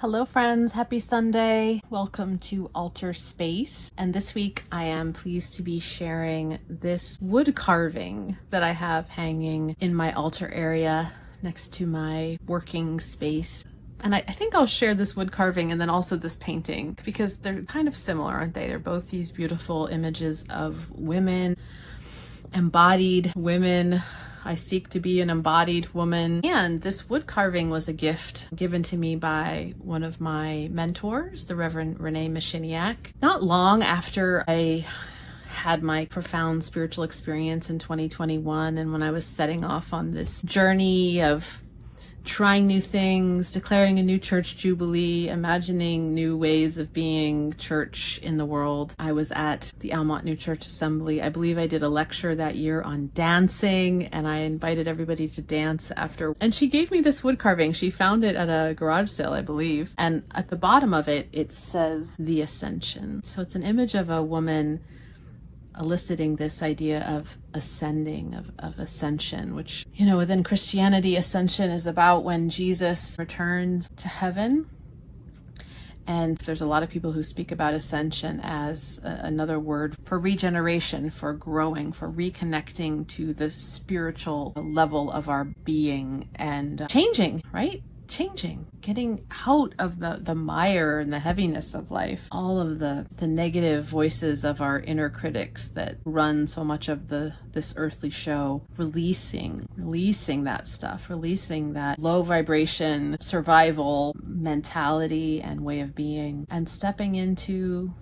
Hello friends, happy Sunday. Welcome to Altar Space. And this week I am pleased to be sharing this wood carving that I have hanging in my altar area next to my working space. And I think I'll share this wood carving and then also this painting because they're kind of similar, aren't they? They're both these beautiful images of women, embodied women. I seek to be an embodied woman. And this wood carving was a gift given to me by one of my mentors, the Reverend Renee Machiniak. Not long after I had my profound spiritual experience in 2021, and when I was setting off on this journey of trying new things, declaring a new church jubilee, imagining new ways of being church in the world. I was at the Almont New Church Assembly. I believe I did a lecture that year on dancing, and I invited everybody to dance after. And she gave me this wood carving. She found it at a garage sale, I believe. And at the bottom of it, it says the Ascension. So it's an image of a woman eliciting this idea of ascending, of ascension, which, you know, within Christianity, ascension is about when Jesus returns to heaven. And there's a lot of people who speak about ascension as another word for regeneration, for growing, for reconnecting to the spiritual level of our being and changing, right? Changing, getting out of the mire and the heaviness of life, all of the negative voices of our inner critics that run so much of this earthly show, releasing that stuff, releasing that low vibration survival mentality and way of being, and stepping into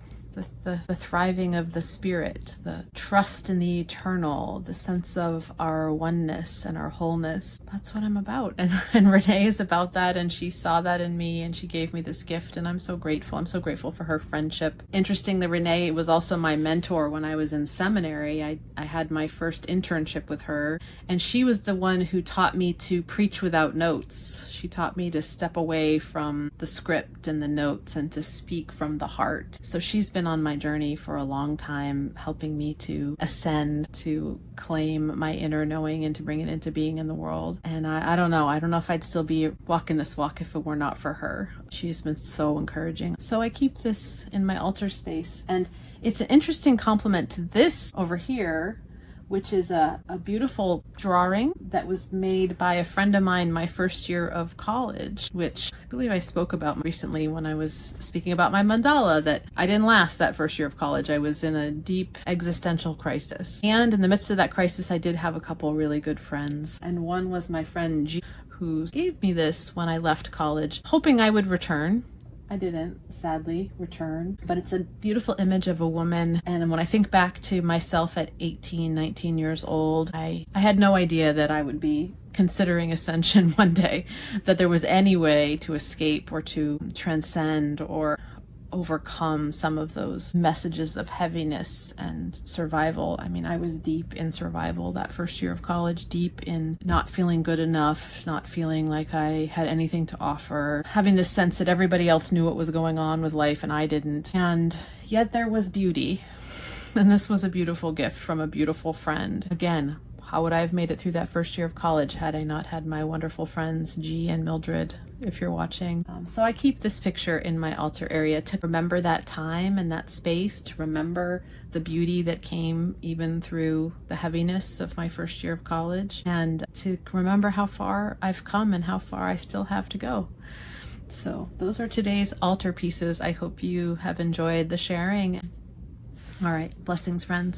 the thriving of the spirit, the trust in the eternal, the sense of our oneness and our wholeness. That's what I'm about. And Renee is about that, and she saw that in me, and she gave me this gift, and I'm so grateful. I'm so grateful for her friendship. Interesting that Renee was also my mentor when I was in seminary. I had my first internship with her, and she was the one who taught me to preach without notes. She taught me to step away from the script and the notes and to speak from the heart. So she's been on my journey for a long time, helping me to ascend, to claim my inner knowing and to bring it into being in the world. And I don't know if I'd still be walking this walk if it were not for her. She's been so encouraging. So I keep this in my altar space, and it's an interesting complement to this over here, which is a beautiful drawing that was made by a friend of mine my first year of college, which I believe I spoke about recently when I was speaking about my mandala, that I didn't last that first year of college. I was in a deep existential crisis. And in the midst of that crisis, I did have a couple really good friends. And one was my friend G, who gave me this when I left college, hoping I would return. I didn't, sadly, return, but it's a beautiful image of a woman. And when I think back to myself at 18, 19 years old, I had no idea that I would be considering ascension one day, that there was any way to escape or to transcend or overcome some of those messages of heaviness and survival. I mean, I was deep in survival that first year of college, deep in not feeling good enough, not feeling like I had anything to offer, having this sense that everybody else knew what was going on with life and I didn't. And yet there was beauty. And this was a beautiful gift from a beautiful friend. Again, how would I have made it through that first year of college had I not had my wonderful friends, G and Mildred, if you're watching? So I keep this picture in my altar area to remember that time and that space, to remember the beauty that came even through the heaviness of my first year of college, and to remember how far I've come and how far I still have to go. So those are today's altar pieces. I hope you have enjoyed the sharing. All right, blessings, friends.